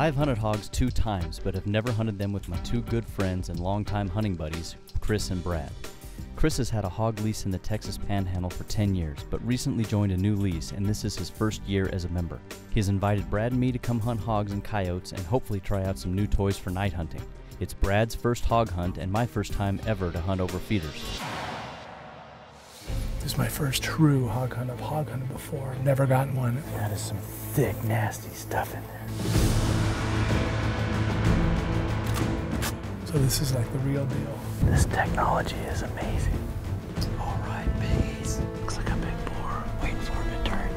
I've hunted hogs 2 times, but have never hunted them with my 2 good friends and longtime hunting buddies, Chris and Brad. Chris has had a hog lease in the Texas Panhandle for 10 years, but recently joined a new lease, and this is his first year as a member. He has invited Brad and me to come hunt hogs and coyotes and hopefully try out some new toys for night hunting. It's Brad's first hog hunt and my first time ever to hunt over feeders. This is my first true hog hunt. I've hog hunted before. I've never gotten one. That is some thick, nasty stuff in there. So this is like the real deal. This technology is amazing. All right, piggies. Looks like a big boar. Waiting for him to turn.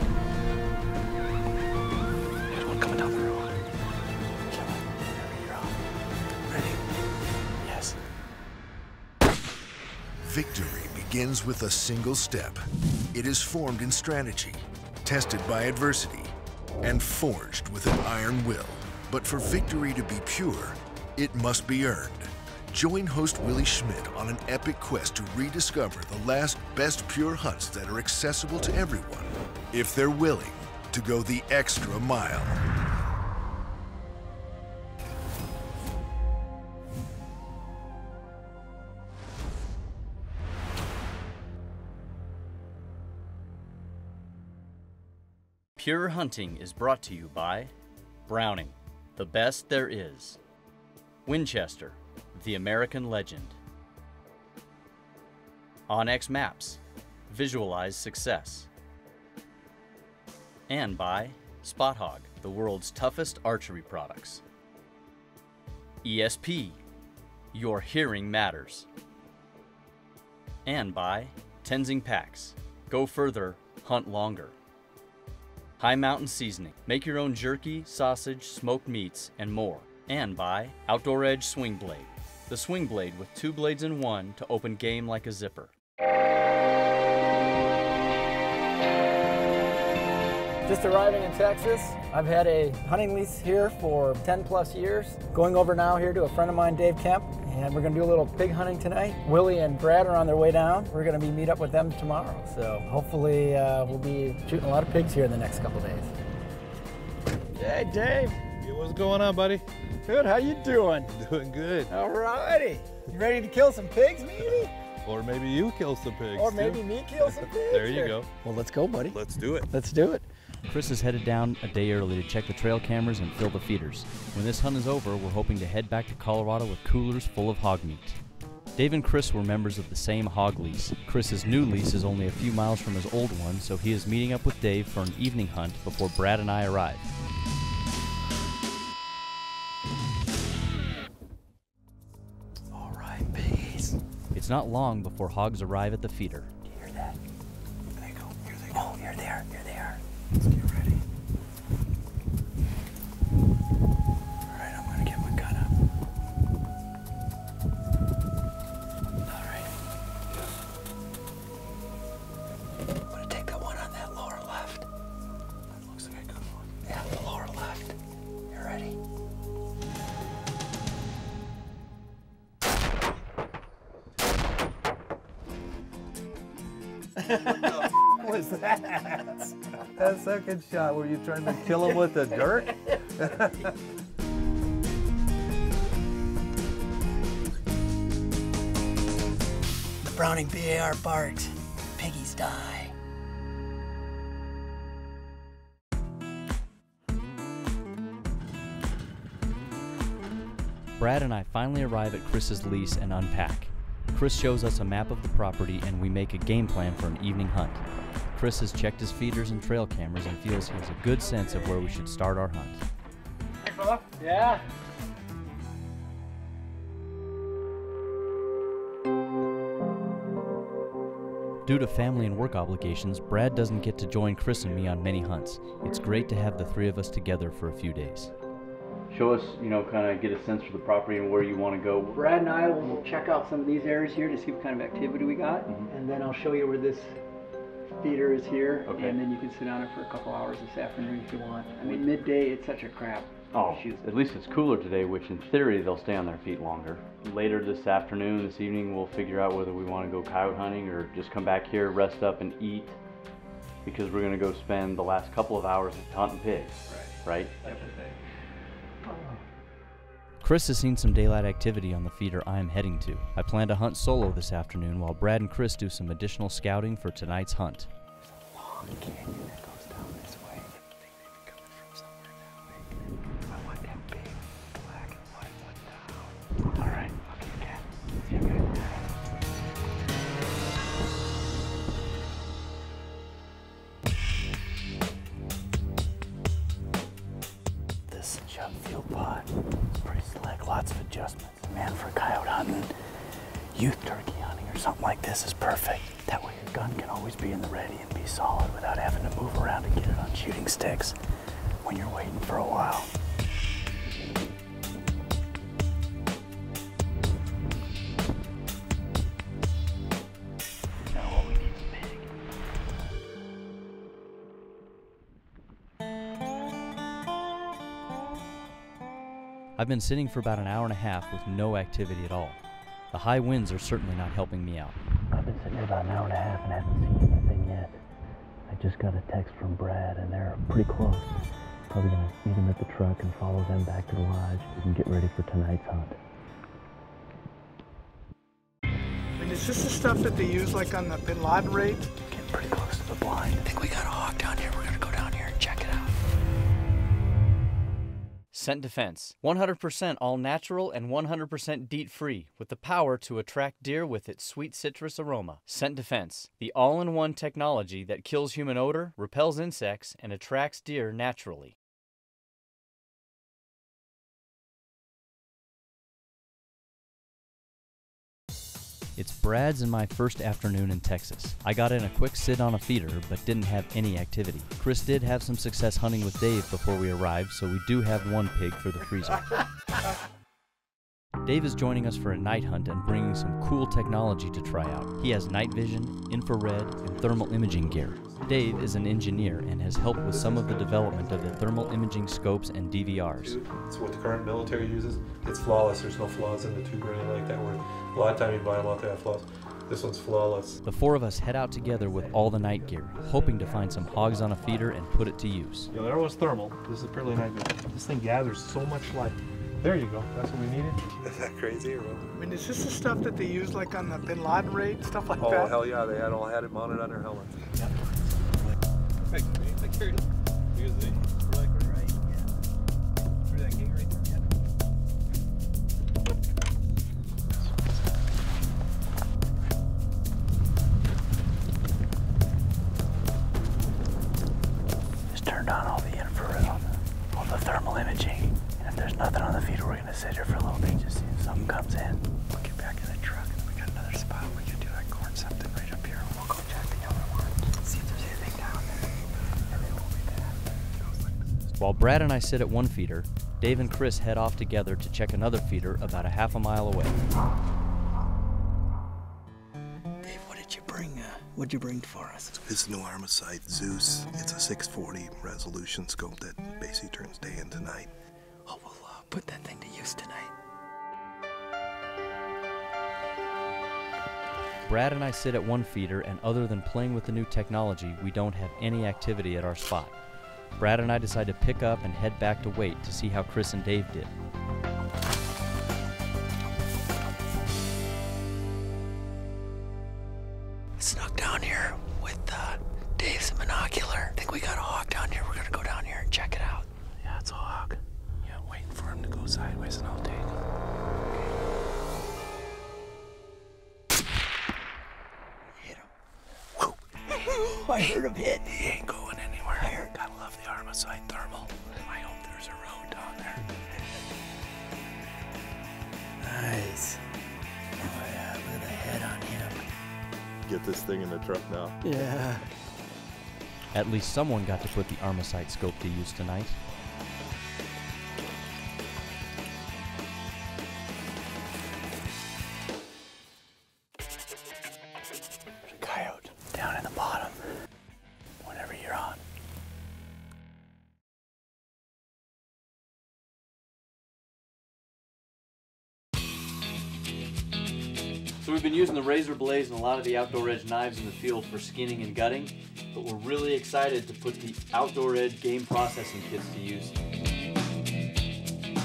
There's one coming down the road. Kill it. Whenever you're off. Ready? Yes. Victory begins with a single step. It is formed in strategy, tested by adversity, and forged with an iron will. But for victory to be pure, it must be earned. Join host Willie Schmidt on an epic quest to rediscover the last best pure hunts that are accessible to everyone, if they're willing to go the extra mile. Pure Hunting is brought to you by Browning, the best there is. Winchester, the American legend. OnX Maps, visualize success. And by Spot Hog, the world's toughest archery products. ESP, your hearing matters. And by Tenzing Packs, go further, hunt longer. High Mountain Seasoning, make your own jerky, sausage, smoked meats, and more. And by Outdoor Edge Swing Blade, the swing blade with 2 blades in one to open game like a zipper. Just arriving in Texas. I've had a hunting lease here for 10 plus years. Going over now here to a friend of mine, Dave Kemp, and we're gonna do a little pig hunting tonight. Willie and Brad are on their way down. We're gonna meet up with them tomorrow. So hopefully we'll be shooting a lot of pigs here in the next couple days. Hey, Dave. Hey, what's going on, buddy? Good, how you doing? Doing good. All righty. You ready to kill some pigs, maybe? Or maybe you kill some pigs, Or maybe me kill some pigs. There you go. Well, let's go, buddy. Let's do it. Let's do it. Chris is headed down a day early to check the trail cameras and fill the feeders. When this hunt is over, we're hoping to head back to Colorado with coolers full of hog meat. Dave and Chris were members of the same hog lease. Chris's new lease is only a few miles from his old one, so he is meeting up with Dave for an evening hunt before Brad and I arrive. All right, piggies. It's not long before hogs arrive at the feeder. Do you hear that? There you go. Here they go. Oh, here they are. Here they are. Let's get ready. All right, I'm gonna get my gun up. All right. I'm gonna take the one on that lower left. That looks like a good one. Yeah, the lower left. You ready? What was that? That second shot, were you trying to kill him with the dirt? The Browning BAR barks. Piggies die. Brad and I finally arrive at Chris's lease and unpack. Chris shows us a map of the property and we make a game plan for an evening hunt. Chris has checked his feeders and trail cameras and feels he has a good sense of where we should start our hunt. Hey, fella. Yeah. Due to family and work obligations, Brad doesn't get to join Chris and me on many hunts. It's great to have the 3 of us together for a few days. Show us, kind of get a sense for the property and where you want to go. Brad and I will check out some of these areas here to see what kind of activity we got, and then I'll show you where this feeder is here, Okay. and then you can sit on it for a couple hours this afternoon if you want. I mean, midday, it's such a crap. Oh, at least it's cooler today, which in theory they'll stay on their feet longer. Later this afternoon, this evening, we'll figure out whether we want to go coyote hunting or just come back here, rest up and eat, because we're going to go spend the last couple of hours hunting pigs, right? Well, Chris has seen some daylight activity on the feeder I am heading to. I plan to hunt solo this afternoon while Brad and Chris do some additional scouting for tonight's hunt. Long canyon that goes down this way. I think they've been coming from somewhere that way. I want that big black and white one down. All right, okay, Cat. See you guys. This jump field pod is pretty slick, lots of adjustments. Man, for coyote hunting, youth turkey hunting or something like this is perfect. That way your gun can always be in the ready and be solid without having to move around and get it on shooting sticks when you're waiting for a while. Now what we need is big. I've been sitting for about an hour and a half with no activity at all. The high winds are certainly not helping me out. I've been sitting here about an hour and a half and haven't seen anything yet. I just got a text from Brad and they're pretty close. Probably gonna meet them at the truck and follow them back to the lodge. We can get ready for tonight's hunt. And is this the stuff that they use like on the Bin Laden raid? Getting pretty close to the blind. I think we got a hog down here. We're gonna go down here and check it out. Scent Defense. 100% all natural and 100% DEET free, with the power to attract deer with its sweet citrus aroma. Scent Defense, the all-in-one technology that kills human odor, repels insects, and attracts deer naturally. It's Brad's and my first afternoon in Texas. I got in a quick sit on a feeder, but didn't have any activity. Chris did have some success hunting with Dave before we arrived, so we do have one pig for the freezer. Dave is joining us for a night hunt and bringing some cool technology to try out. He has night vision, infrared, and thermal imaging gear. Dave is an engineer and has helped with some of the development of the thermal imaging scopes and DVRs. It's what the current military uses. It's flawless. There's no flaws in the tube or anything like that. Where a lot of time you buy them out, they have flaws. This one's flawless. The four of us head out together with all the night gear, hoping to find some hogs on a feeder and put it to use. The other one's thermal. This is purely night vision. This thing gathers so much light. There you go. That's what we needed. Is that crazy or what? I mean, is this the stuff that they use like on the Bin Laden raid, stuff like that? Oh, hell yeah. They all had it mounted on their helmets. Yep. They carried it. Because they were like, right, yeah. Through that gate right there, Just turned on all the infrared on the thermal imaging. And if there's nothing on the feeder, we're gonna sit here for a little bit, just see if something comes in. We'll get back in the truck and we got another spot. We can do that corn something right up here. We'll go check the other one. See if there's anything down there. And then we'll be back. While Brad and I sit at one feeder, Dave and Chris head off together to check another feeder about a half a mile away. Dave, what'd you bring for us? This new Armasight Zeus. It's a 640 resolution scope that basically turns day into night. Oh, we'll put that thing to use tonight. Brad and I sit at one feeder, and other than playing with the new technology, we don't have any activity at our spot. Brad and I decide to pick up and head back to wait to see how Chris and Dave did. Snuck down here with Dave's binocular. I think we got a hog down here. We're gonna go down here and check it out. Yeah, it's a hog. Yeah, waiting for him to go sideways and I'll take him. Hit him. Whoa. I heard him hit. He ain't going anywhere. Gotta love the Armasight thermal. I hope there's a road down there. Nice. Oh yeah, look at the head on him. Get this thing in the truck now. Yeah. At least someone got to put the Armasight scope to use tonight. There's a coyote down in the bottom. Whenever you're on. So we've been using the razor blades and a lot of the outdoor edge knives in the field for skinning and gutting, but we're really excited to put the outdoor edge game processing kits to use.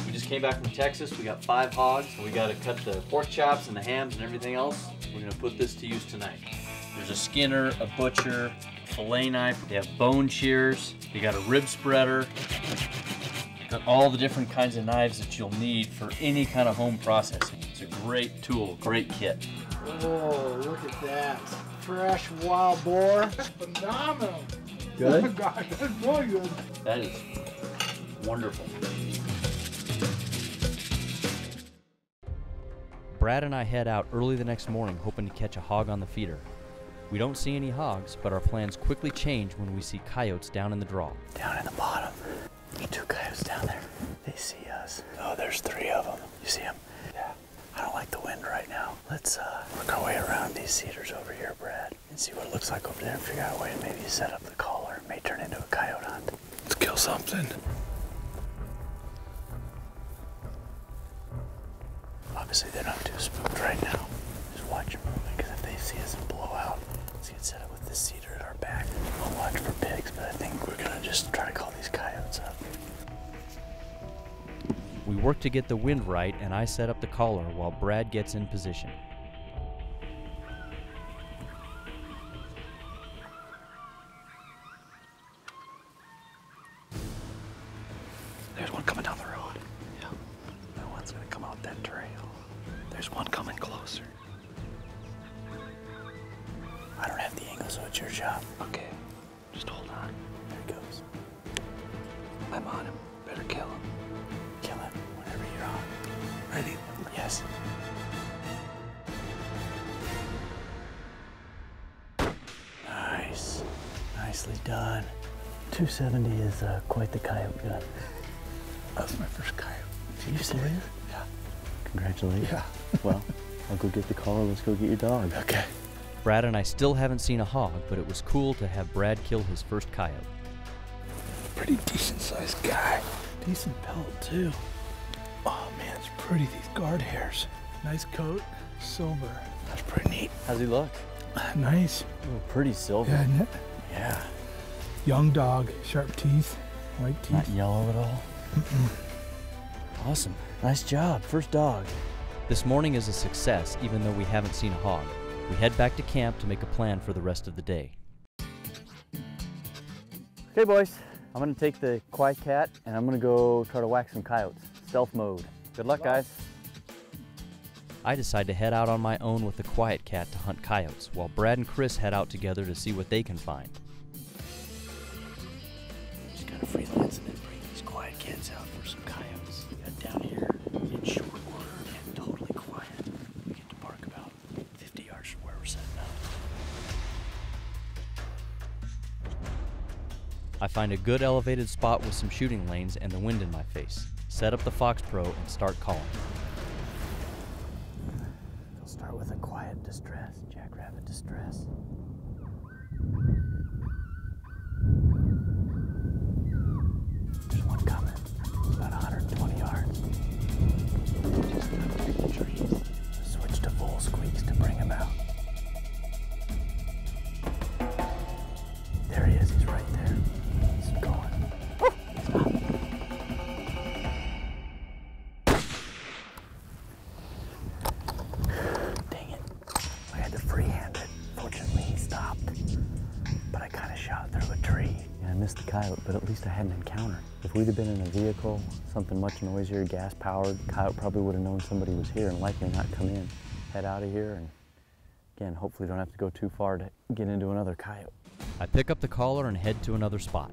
We just came back from Texas. We got 5 hogs. We got to cut the pork chops and the hams and everything else. We're going to put this to use tonight. There's a skinner, a butcher, a fillet knife. They have bone shears. They got a rib spreader. Got all the different kinds of knives that you'll need for any kind of home processing. It's a great tool, great kit. Oh, look at that. Fresh wild boar. Phenomenal. Good? Oh my God, that's really good. That is wonderful. Brad and I head out early the next morning hoping to catch a hog on the feeder. We don't see any hogs, but our plans quickly change when we see coyotes down in the draw. Down in the bottom, there's 2 coyotes down there. They see us. Oh, there's 3 of them. You see them? Yeah. I don't like the wind right now. Let's work our way around these cedars over here, Brad, and see what it looks like over there and figure out a way to maybe set up the collar. It may turn into a coyote hunt. Let's kill something. Obviously, they're not too spooked right now. Just watch them moving, because if they see us and blow out, let's get set up with this cedar at our back. We'll watch for pigs, but I think we're gonna just try to call these coyotes up. We work to get the wind right, and I set up the collar while Brad gets in position. There's one coming down the road. Yeah. That one's gonna come out that trail. There's one coming closer. I don't have the angle, so it's your job. Okay. Just hold on. There he goes. I'm on him. Better kill him. Kill him whenever you're on. Ready? Yes. Nice. Nicely done. 270 is quite the coyote gun. That was my first coyote. Are you serious? Yeah. Congratulations. Yeah. Well, I'll go get the collar. Let's go get your dog. Okay. Brad and I still haven't seen a hog, but it was cool to have Brad kill his first coyote. Pretty decent sized guy. Decent pelt too. Oh man, it's pretty, these guard hairs. Nice coat, silver. That's pretty neat. How's he look? Nice. Oh, pretty silver. Yeah, isn't it? Yeah. Young dog, sharp teeth, white teeth. Not yellow at all. Awesome. Nice job. First dog. This morning is a success, even though we haven't seen a hog. We head back to camp to make a plan for the rest of the day. Okay, boys. I'm gonna take the quiet cat and I'm gonna go try to whack some coyotes. Stealth mode. Good luck, guys. I decide to head out on my own with the quiet cat to hunt coyotes, while Brad and Chris head out together to see what they can find. Just gotta freelance and then bring these quiet cats out for some coyotes. Down here in short order and totally quiet. We get to park about 50 yards from where we're setting up. I find a good elevated spot with some shooting lanes and the wind in my face. Set up the Fox Pro and start calling. We'll start with a quiet distress, jackrabbit distress. There's one coming, about 120 yards. Just got the trees. Switch to full squeaks to bring him out. There he is, he's right there. He's going. Stop. Dang it. I had to freehand it. Fortunately, he stopped. But I kind of shot through a tree. Yeah, I missed the coyote, but at least I had an encounter. If we'd have been in a vehicle, something much noisier, gas-powered, coyote probably would have known somebody was here and likely not come in. Head out of here, and again, hopefully don't have to go too far to get into another coyote. I pick up the collar and head to another spot.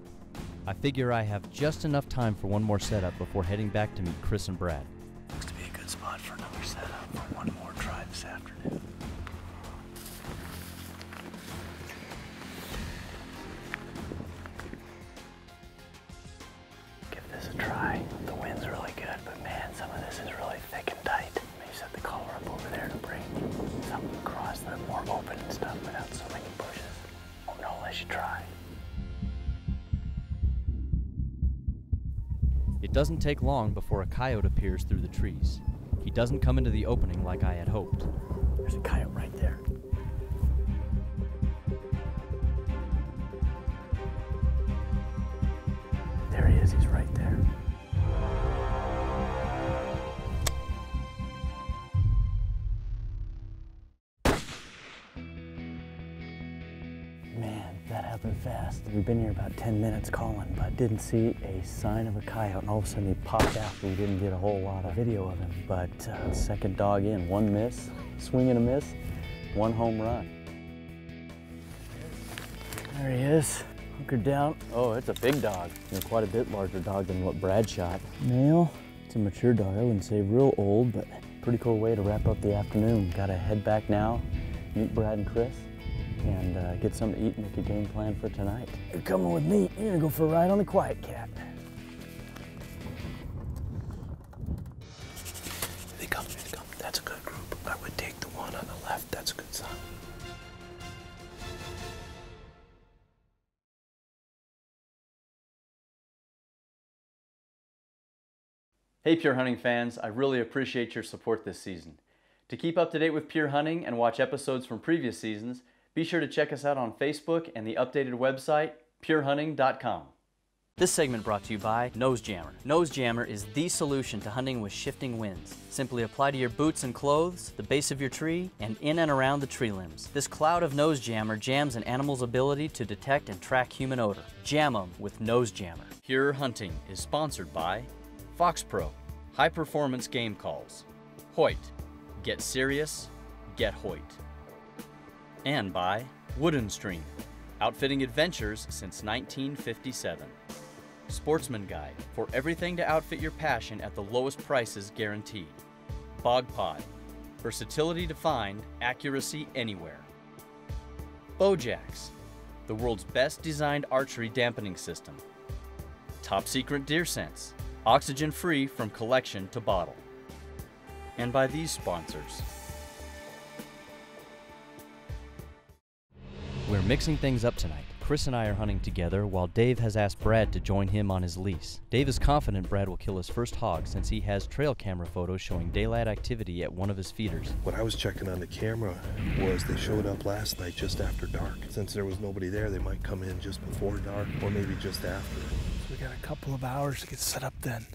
I figure I have just enough time for one more setup before heading back to meet Chris and Brad. Looks to be a good spot for another setup for one more try this afternoon. Give this a try. The wind's really good, but man, some of this is really thick and tight. Maybe set the collar up over there to bring something across that's more open and stuff without so many bushes. Won't know unless you try. It doesn't take long before a coyote appears through the trees. He doesn't come into the opening like I had hoped. There's a coyote right there. There he is, he's right there. moving fast. We've been here about 10 minutes calling, but didn't see a sign of a coyote, and all of a sudden he popped out. We didn't get a whole lot of video of him, but second dog in, one miss, swing and a miss, one home run. There he is, hunkered down. Oh, it's a big dog, and quite a bit larger dog than what Brad shot. Male, it's a mature dog. I wouldn't say real old, but pretty cool way to wrap up the afternoon. Gotta head back now, meet Brad and Chris, and get something to eat and make a game plan for tonight. You're coming with me. You're gonna go for a ride on the Quiet Cat. They come. That's a good group. I would take the one on the left. That's a good sign. Hey Pure Hunting fans, I really appreciate your support this season. To keep up to date with Pure Hunting and watch episodes from previous seasons, be sure to check us out on Facebook and the updated website, purehunting.com. This segment brought to you by Nose Jammer. Nose Jammer is the solution to hunting with shifting winds. Simply apply to your boots and clothes, the base of your tree, and in and around the tree limbs. This cloud of Nose Jammer jams an animal's ability to detect and track human odor. Jam 'em with Nose Jammer. Pure Hunting is sponsored by Fox Pro, high performance game calls. Hoyt, get serious, get Hoyt. And by Wooden Stream, outfitting adventures since 1957. Sportsman Guide, for everything to outfit your passion at the lowest prices guaranteed. Bog Pod, versatility defined, accuracy anywhere. Bowjacks, the world's best designed archery dampening system. Top Secret Deer Sense, oxygen free from collection to bottle. And by these sponsors. We're mixing things up tonight. Chris and I are hunting together while Dave has asked Brad to join him on his lease. Dave is confident Brad will kill his first hog since he has trail camera photos showing daylight activity at one of his feeders. What I was checking on the camera was they showed up last night just after dark. Since there was nobody there, they might come in just before dark or maybe just after. We got a couple of hours to get set up then.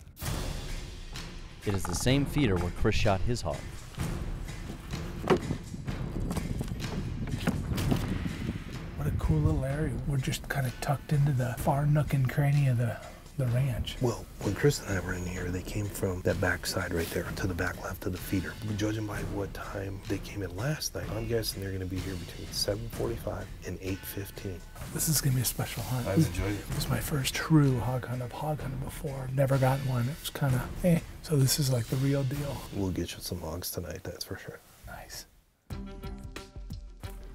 It is the same feeder where Chris shot his hog. What a cool little area. We're just kind of tucked into the far nook and cranny of the ranch. Well, when Chris and I were in here, they came from that back side right there to the back left of the feeder. Judging by what time they came in last night, I'm guessing they're going to be here between 7:45 and 8:15. This is going to be a special hunt. I've enjoyed it. It was my first true hog hunt. I've hog hunted before. Never gotten one. It was kind of So this is like the real deal. We'll get you some hogs tonight, that's for sure. Nice.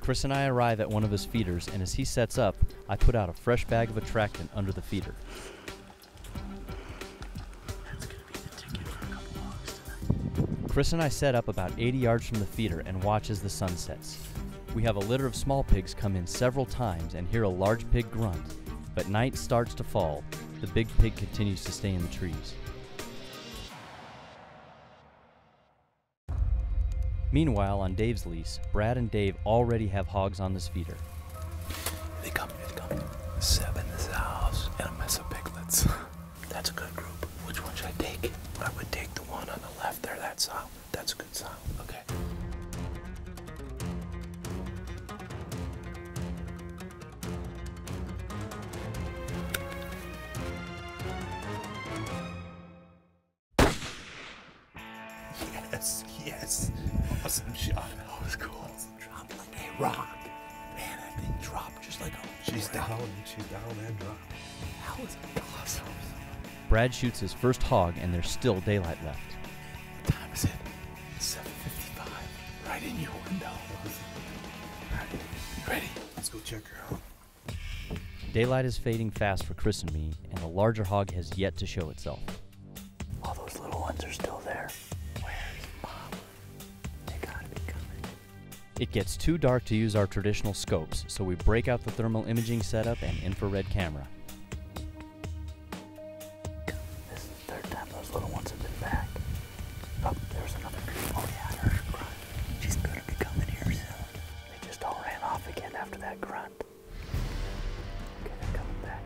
Chris and I arrive at one of his feeders, and as he sets up, I put out a fresh bag of attractant under the feeder. Chris and I set up about 80 yards from the feeder and watch as the sun sets. We have a litter of small pigs come in several times and hear a large pig grunt, but night starts to fall. The big pig continues to stay in the trees. Meanwhile, on Dave's lease, Brad and Dave already have hogs on this feeder. They come. 7 is the house and a mess of piglets. That's a good group. Which one should I take? I would take the one on the left there. That's a good sound. Okay. Yes. Awesome shot. That was cool. Dropped like a rock. Man, that thing dropped just like a She's down and dropped. That was awesome. Brad shoots his first hog and there's still daylight left. What time is it? 7:55. Right in your window. Alright, you ready? Let's go check her out. Daylight is fading fast for Chris and me, and the larger hog has yet to show itself. All those little ones are still there. Where's Mom? They gotta be coming. It gets too dark to use our traditional scopes, so we break out the thermal imaging setup and infrared camera. This is the third time those little ones have been back. Oh, there's another group. Oh yeah, I heard her grunt. She's gonna be coming here soon. They just all ran off again after that grunt. Okay, they're coming back.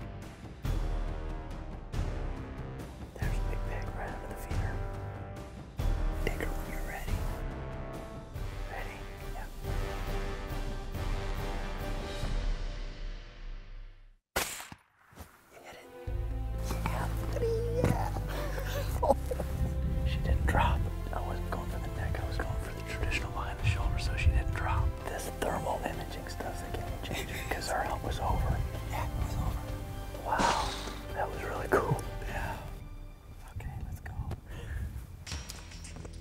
There's a big pig right under the feeder. Take her when you're ready. Ready? Yeah.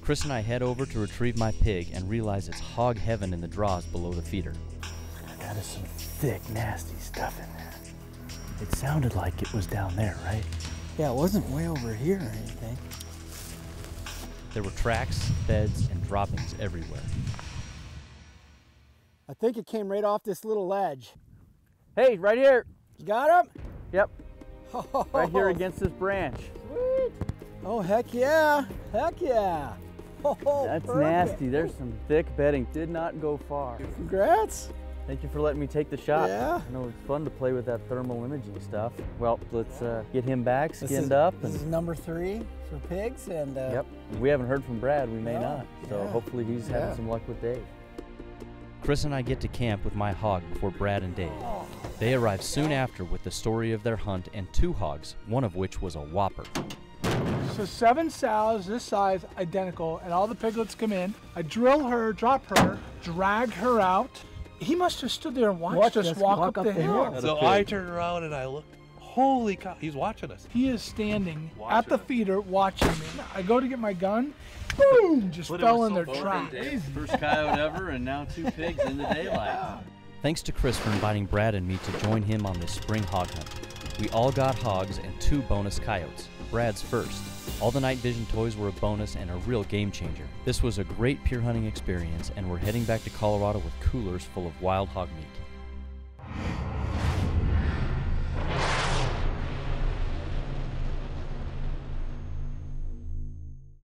Chris and I head over to retrieve my pig and realize it's hog heaven in the draws below the feeder. That is some thick, nasty stuff in there. It sounded like it was down there, right? Yeah, it wasn't way over here or anything. There were tracks, beds, and droppings everywhere. I think it came right off this little ledge. Hey, right here. You got him? Yep. Right here against this branch. Sweet. Oh, heck yeah. Heck yeah. Oh, That's perfect. nasty. There's some thick bedding. Did not go far. Congrats. Thank you for letting me take the shot. Yeah. I know it's fun to play with that thermal imaging stuff. Well, let's get him back, skinned up. This is number 3 for pigs, and Yep. We haven't heard from Brad. We may No. not. So Yeah. hopefully he's having some luck with Dave. Chris and I get to camp with my hog before Brad and Dave. They arrive soon after with the story of their hunt and 2 hogs, one of which was a whopper. So 7 sows this size, identical, and all the piglets come in. I drill her, drop her, drag her out. He must have stood there and watched us walk up the hill. So I turned around and I looked. Holy cow, he's watching us. He is standing at the feeder watching me. I go to get my gun, boom, just fell in their trap. First coyote ever, and now 2 pigs in the daylight. Thanks to Chris for inviting Brad and me to join him on this spring hog hunt. We all got hogs and 2 bonus coyotes, Brad's first. All the night vision toys were a bonus and a real game changer. This was a great pure hunting experience, and we're heading back to Colorado with coolers full of wild hog meat.